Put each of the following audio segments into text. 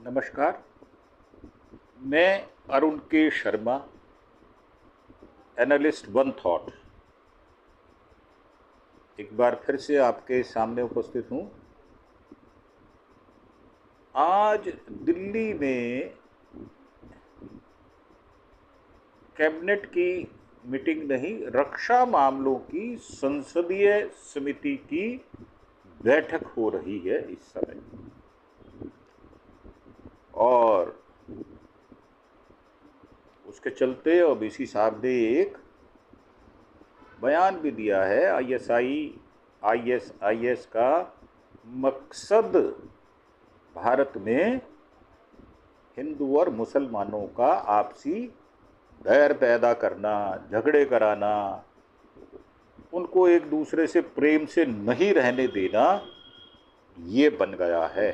नमस्कार। मैं अरुण के शर्मा, एनालिस्ट वन थॉट, एक बार फिर से आपके सामने उपस्थित हूँ। आज दिल्ली में कैबिनेट की मीटिंग नहीं, रक्षा मामलों की संसदीय समिति की बैठक हो रही है इस समय। और उसके चलते ओबीसी साहब ने एक बयान भी दिया है। आईएसआईएस का मकसद भारत में हिंदू और मुसलमानों का आपसी बैर पैदा करना, झगड़े कराना, उनको एक दूसरे से प्रेम से नहीं रहने देना, ये बन गया है।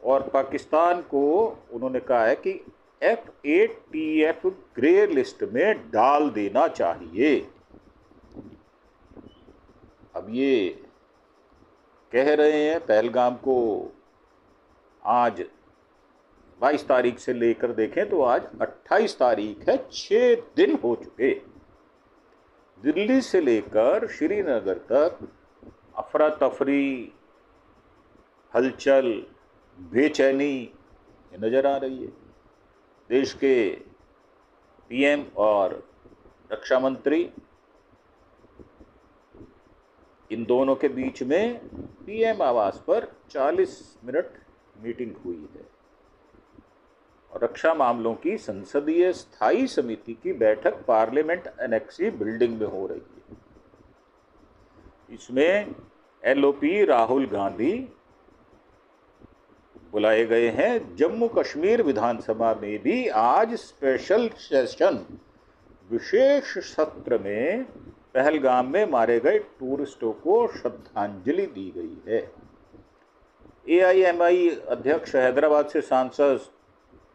और पाकिस्तान को उन्होंने कहा है कि FATF ग्रे लिस्ट में डाल देना चाहिए। अब ये कह रहे हैं पहलगाम को आज 22 तारीख से लेकर देखें तो आज 28 तारीख है, 6 दिन हो चुके। दिल्ली से लेकर श्रीनगर तक अफरा तफरी, हलचल, बेचैनी नजर आ रही है। देश के पीएम और रक्षा मंत्री, इन दोनों के बीच में पीएम आवास पर 40 मिनट मीटिंग हुई है और रक्षा मामलों की संसदीय स्थायी समिति की बैठक पार्लियामेंट एनेक्सी बिल्डिंग में हो रही है। इसमें LOP राहुल गांधी बुलाए गए हैं। जम्मू कश्मीर विधानसभा में भी आज स्पेशल सेशन, विशेष सत्र में पहलगाम में मारे गए टूरिस्टों को श्रद्धांजलि दी गई है। AIMI अध्यक्ष, हैदराबाद से सांसद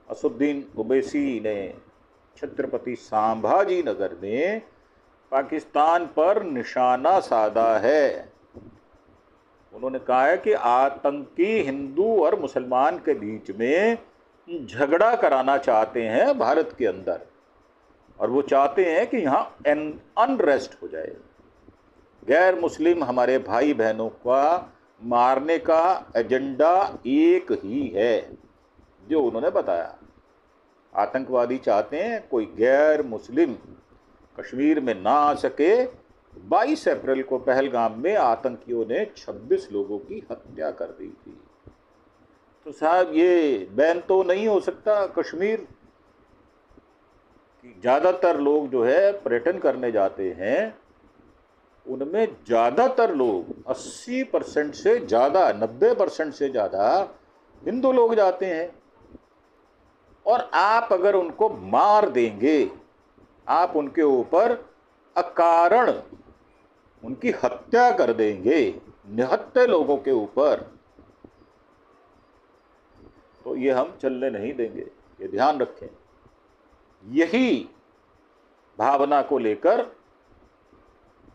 असुद्दीन ओवैसी ने छत्रपति संभाजी नगर में पाकिस्तान पर निशाना साधा है। उन्होंने कहा है कि आतंकी हिंदू और मुसलमान के बीच में झगड़ा कराना चाहते हैं भारत के अंदर, और वो चाहते हैं कि यहाँ अनरेस्ट हो जाए। गैर मुस्लिम हमारे भाई बहनों का मारने का एजेंडा एक ही है, जो उन्होंने बताया। आतंकवादी चाहते हैं कोई गैर मुस्लिम कश्मीर में ना आ सके। 22 अप्रैल को पहलगाम में आतंकियों ने 26 लोगों की हत्या कर दी थी। तो साहब, ये बैन तो नहीं हो सकता। कश्मीर की ज़्यादातर लोग जो है पर्यटन करने जाते हैं, उनमें ज़्यादातर लोग 80% से ज़्यादा, 90% से ज़्यादा हिंदू लोग जाते हैं। और आप अगर उनको मार देंगे, आप उनके ऊपर अकारण उनकी हत्या कर देंगे, निहत्थे लोगों के ऊपर, तो ये हम चलने नहीं देंगे। ये ध्यान रखें। यही भावना को लेकर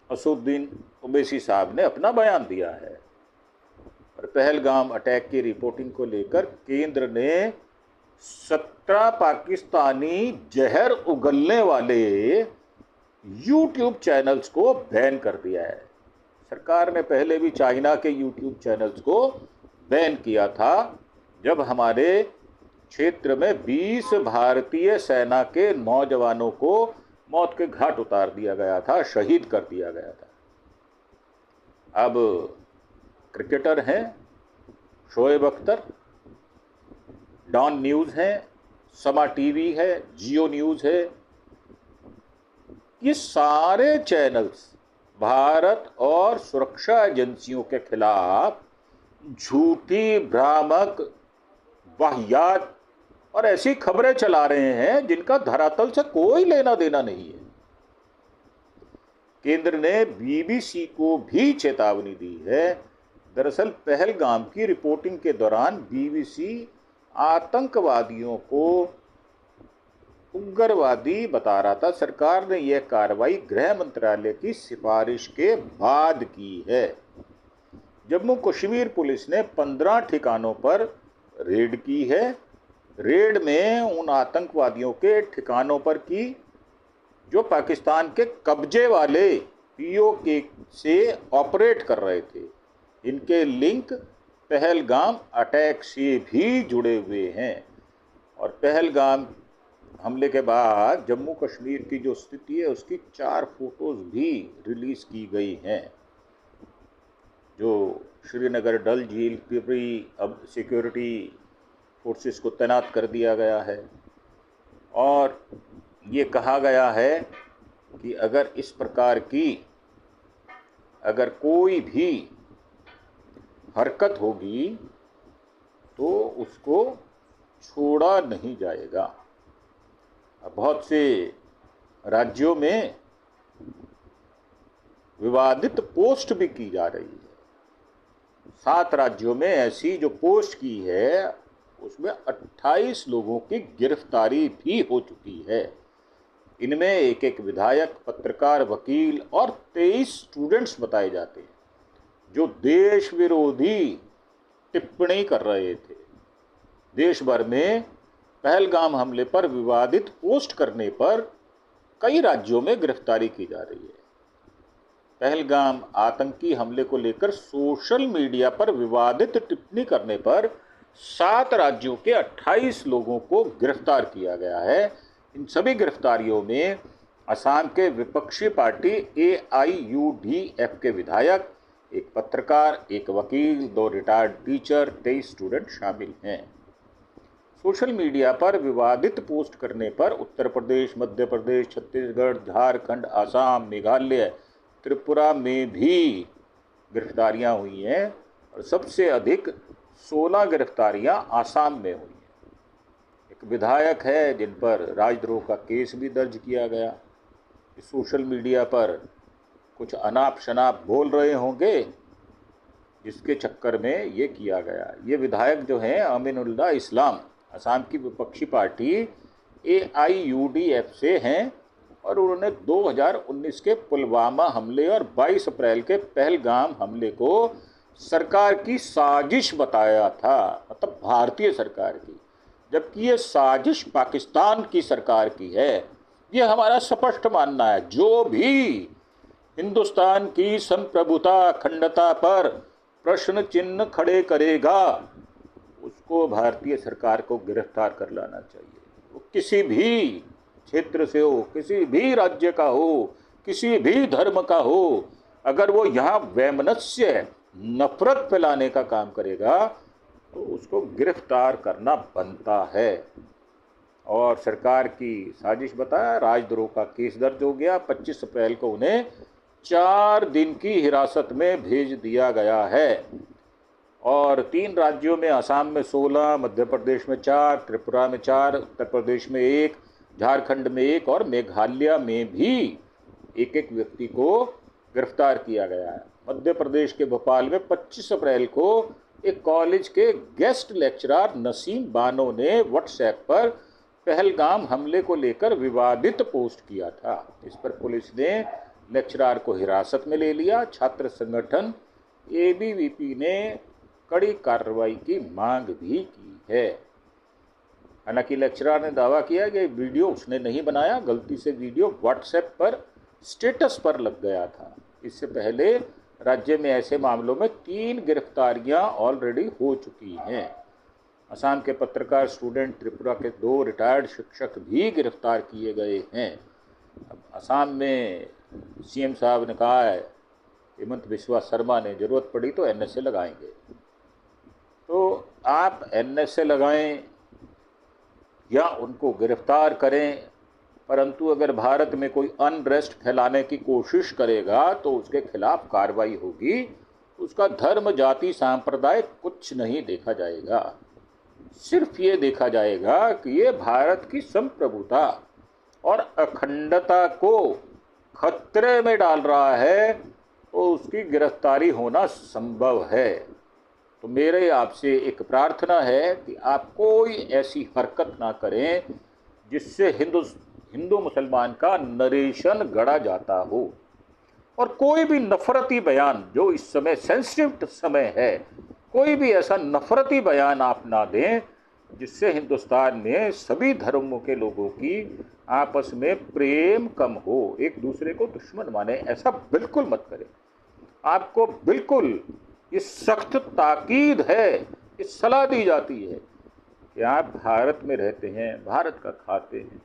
असुद्दीन ओवैसी साहब ने अपना बयान दिया है। और पहलगाम अटैक की रिपोर्टिंग को लेकर केंद्र ने 17 पाकिस्तानी जहर उगलने वाले YouTube चैनल्स को बैन कर दिया है। सरकार ने पहले भी चाइना के YouTube चैनल्स को बैन किया था, जब हमारे क्षेत्र में 20 भारतीय सेना के नौजवानों को मौत के घाट उतार दिया गया था, शहीद कर दिया गया था। अब क्रिकेटर हैं शोएब अख्तर, डॉन न्यूज़ है, समा टीवी है, जियो न्यूज़ है, ये सारे चैनल्स भारत और सुरक्षा एजेंसियों के खिलाफ झूठी, भ्रामक, वाहियात और ऐसी खबरें चला रहे हैं जिनका धरातल से कोई लेना देना नहीं है। केंद्र ने BBC को भी चेतावनी दी है। दरअसल पहलगाम की रिपोर्टिंग के दौरान BBC आतंकवादियों को उग्रवादी बता रहा था। सरकार ने यह कार्रवाई गृह मंत्रालय की सिफारिश के बाद की है। जम्मू कश्मीर पुलिस ने 15 ठिकानों पर रेड की है। रेड में उन आतंकवादियों के ठिकानों पर की जो पाकिस्तान के कब्जे वाले पीओके से ऑपरेट कर रहे थे। इनके लिंक पहलगाम अटैक से भी जुड़े हुए हैं। और पहलगाम हमले के बाद जम्मू कश्मीर की जो स्थिति है उसकी 4 फोटोज भी रिलीज की गई हैं। जो श्रीनगर डल झील पर अब सिक्योरिटी फोर्सेस को तैनात कर दिया गया है और ये कहा गया है कि अगर इस प्रकार की अगर कोई भी हरकत होगी तो उसको छोड़ा नहीं जाएगा। बहुत से राज्यों में विवादित पोस्ट भी की जा रही है। 7 राज्यों में ऐसी जो पोस्ट की है उसमें 28 लोगों की गिरफ्तारी भी हो चुकी है। इनमें एक विधायक, पत्रकार, वकील और 23 स्टूडेंट्स बताए जाते हैं जो देश विरोधी टिप्पणी कर रहे थे। देश भर में पहलगाम हमले पर विवादित पोस्ट करने पर कई राज्यों में गिरफ्तारी की जा रही है। पहलगाम आतंकी हमले को लेकर सोशल मीडिया पर विवादित टिप्पणी करने पर 7 राज्यों के 28 लोगों को गिरफ्तार किया गया है। इन सभी गिरफ्तारियों में असम के विपक्षी पार्टी AIUDF के विधायक, एक पत्रकार, एक वकील, 2 रिटायर्ड टीचर, 23 स्टूडेंट शामिल हैं। सोशल मीडिया पर विवादित पोस्ट करने पर उत्तर प्रदेश, मध्य प्रदेश, छत्तीसगढ़, झारखंड, आसाम, मेघालय, त्रिपुरा में भी गिरफ्तारियां हुई हैं और सबसे अधिक 16 गिरफ्तारियां आसाम में हुई हैं। एक विधायक है जिन पर राजद्रोह का केस भी दर्ज किया गया। सोशल मीडिया पर कुछ अनाप शनाप बोल रहे होंगे जिसके चक्कर में ये किया गया। ये विधायक जो हैं अमीनुल्लाह इस्लाम, असम की विपक्षी पार्टी AIUDF से हैं और उन्होंने 2019 के पुलवामा हमले और 22 अप्रैल के पहलगाम हमले को सरकार की साजिश बताया था, मतलब भारतीय सरकार की, जबकि ये साजिश पाकिस्तान की सरकार की है। ये हमारा स्पष्ट मानना है। जो भी हिंदुस्तान की संप्रभुता, अखंडता पर प्रश्न चिन्ह खड़े करेगा उसको भारतीय सरकार को गिरफ्तार कर लाना चाहिए। वो किसी भी क्षेत्र से हो, किसी भी राज्य का हो, किसी भी धर्म का हो, अगर वो यहाँ वैमनस्य, नफरत फैलाने का काम करेगा तो उसको गिरफ्तार करना बनता है। और सरकार की साजिश बताया, राजद्रोह का केस दर्ज हो गया। 25 अप्रैल को उन्हें 4 दिन की हिरासत में भेज दिया गया है। और 3 राज्यों में, असम में 16, मध्य प्रदेश में 4, त्रिपुरा में 4, उत्तर प्रदेश में 1, झारखंड में 1 और मेघालय में भी एक व्यक्ति को गिरफ्तार किया गया है। मध्य प्रदेश के भोपाल में 25 अप्रैल को एक कॉलेज के गेस्ट लेक्चरर नसीम बानो ने व्हाट्सएप पर पहलगाम हमले को लेकर विवादित पोस्ट किया था। इस पर पुलिस ने लेक्चरर को हिरासत में ले लिया। छात्र संगठन ABVP ने कड़ी कार्रवाई की मांग भी की है। हालांकि लेक्चरर ने दावा किया कि वीडियो उसने नहीं बनाया, गलती से वीडियो व्हाट्सएप पर स्टेटस पर लग गया था। इससे पहले राज्य में ऐसे मामलों में 3 गिरफ्तारियां ऑलरेडी हो चुकी हैं। असम के पत्रकार, स्टूडेंट, त्रिपुरा के 2 रिटायर्ड शिक्षक भी गिरफ्तार किए गए हैं। अब असम में CM साहब ने कहा है, हेमंत बिस्वा शर्मा ने, जरूरत पड़ी तो NSA लगाएंगे। तो आप NSA लगाएं या उनको गिरफ्तार करें, परंतु अगर भारत में कोई अनरेस्ट फैलाने की कोशिश करेगा तो उसके खिलाफ कार्रवाई होगी। उसका धर्म, जाति, सांप्रदाय कुछ नहीं देखा जाएगा। सिर्फ ये देखा जाएगा कि ये भारत की संप्रभुता और अखंडता को खतरे में डाल रहा है, तो उसकी गिरफ्तारी होना संभव है। तो मेरे आपसे एक प्रार्थना है कि आप कोई ऐसी हरकत ना करें जिससे हिंदू मुसलमान का नरेशन गढ़ा जाता हो। और कोई भी नफरती बयान, जो इस समय सेंसिटिव समय है, कोई भी ऐसा नफरती बयान आप ना दें जिससे हिंदुस्तान में सभी धर्मों के लोगों की आपस में प्रेम कम हो, एक दूसरे को दुश्मन माने। ऐसा बिल्कुल मत करें। आपको बिल्कुल ये सख्त ताकीद है, ये सलाह दी जाती है कि आप भारत में रहते हैं, भारत का खाते हैं,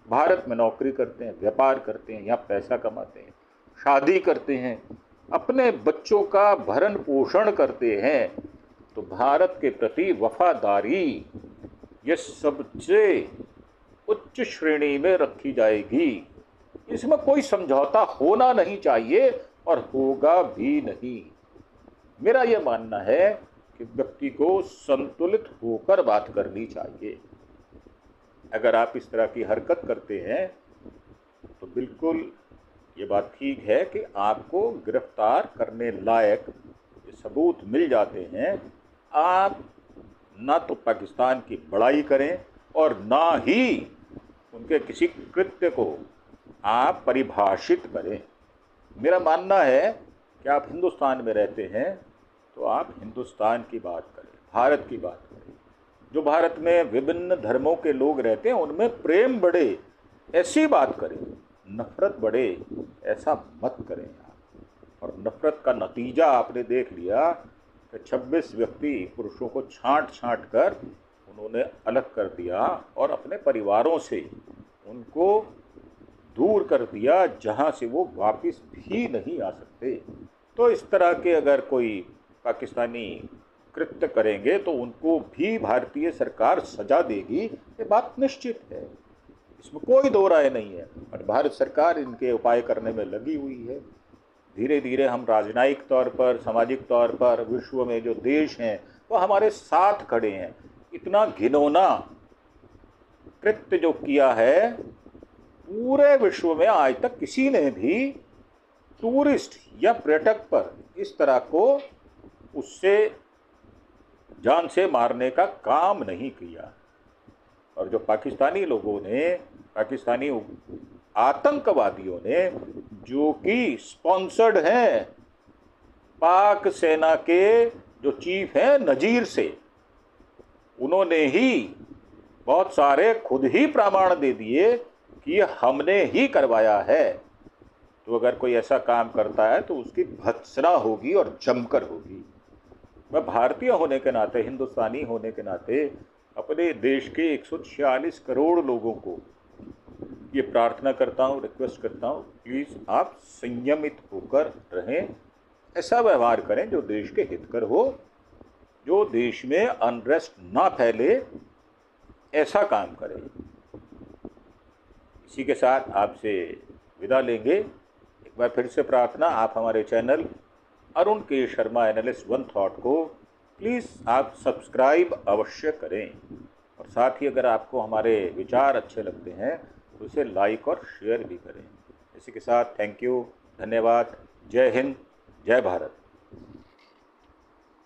भारत में नौकरी करते हैं, व्यापार करते हैं, यहाँ पैसा कमाते हैं, शादी करते हैं, अपने बच्चों का भरण पोषण करते हैं, तो भारत के प्रति वफादारी ये सबसे उच्च श्रेणी में रखी जाएगी। इसमें कोई समझौता होना नहीं चाहिए और होगा भी नहीं। मेरा यह मानना है कि व्यक्ति को संतुलित होकर बात करनी चाहिए। अगर आप इस तरह की हरकत करते हैं तो बिल्कुल ये बात ठीक है कि आपको गिरफ्तार करने लायक सबूत मिल जाते हैं। आप ना तो पाकिस्तान की बड़ाई करें और ना ही उनके किसी कृत्य को आप परिभाषित करें। मेरा मानना है कि आप हिंदुस्तान में रहते हैं तो आप हिंदुस्तान की बात करें, भारत की बात करें। जो भारत में विभिन्न धर्मों के लोग रहते हैं उनमें प्रेम बढ़े, ऐसी बात करें। नफरत बढ़े, ऐसा मत करें आप। और नफरत का नतीजा आपने देख लिया कि 26 व्यक्ति पुरुषों को छांट छांट कर उन्होंने अलग कर दिया और अपने परिवारों से उनको दूर कर दिया, जहां से वो वापस भी नहीं आ सकते। तो इस तरह के अगर कोई पाकिस्तानी कृत्य करेंगे तो उनको भी भारतीय सरकार सजा देगी, ये बात निश्चित है, इसमें कोई दो राय नहीं है। और भारत सरकार इनके उपाय करने में लगी हुई है। धीरे धीरे हम राजनयिक तौर पर, सामाजिक तौर पर विश्व में जो देश हैं वो हमारे साथ खड़े हैं। इतना घिनौना कृत्य जो किया है, पूरे विश्व में आज तक किसी ने भी टूरिस्ट या पर्यटक पर इस तरह को उससे जान से मारने का काम नहीं किया। और जो पाकिस्तानी लोगों ने, पाकिस्तानी आतंकवादियों ने, जो कि स्पॉन्सर्ड हैं पाक सेना के जो चीफ हैं नजीर से, उन्होंने ही बहुत सारे खुद ही प्रमाण दे दिए कि हमने ही करवाया है। तो अगर कोई ऐसा काम करता है तो उसकी भत्सना होगी और जमकर होगी। मैं भारतीय होने के नाते, हिंदुस्तानी होने के नाते अपने देश के 146 करोड़ लोगों को ये प्रार्थना करता हूँ, रिक्वेस्ट करता हूँ, प्लीज़ आप संयमित होकर रहें। ऐसा व्यवहार करें जो देश के हितकर हो, जो देश में अनरेस्ट ना फैले, ऐसा काम करें। इसी के साथ आपसे विदा लेंगे। एक बार फिर से प्रार्थना, आप हमारे चैनल अरुण के शर्मा एनालिस्ट वन थॉट को प्लीज़ आप सब्सक्राइब अवश्य करें। और साथ ही अगर आपको हमारे विचार अच्छे लगते हैं तो इसे लाइक और शेयर भी करें। इसी के साथ थैंक यू, धन्यवाद, जय हिंद, जय भारत।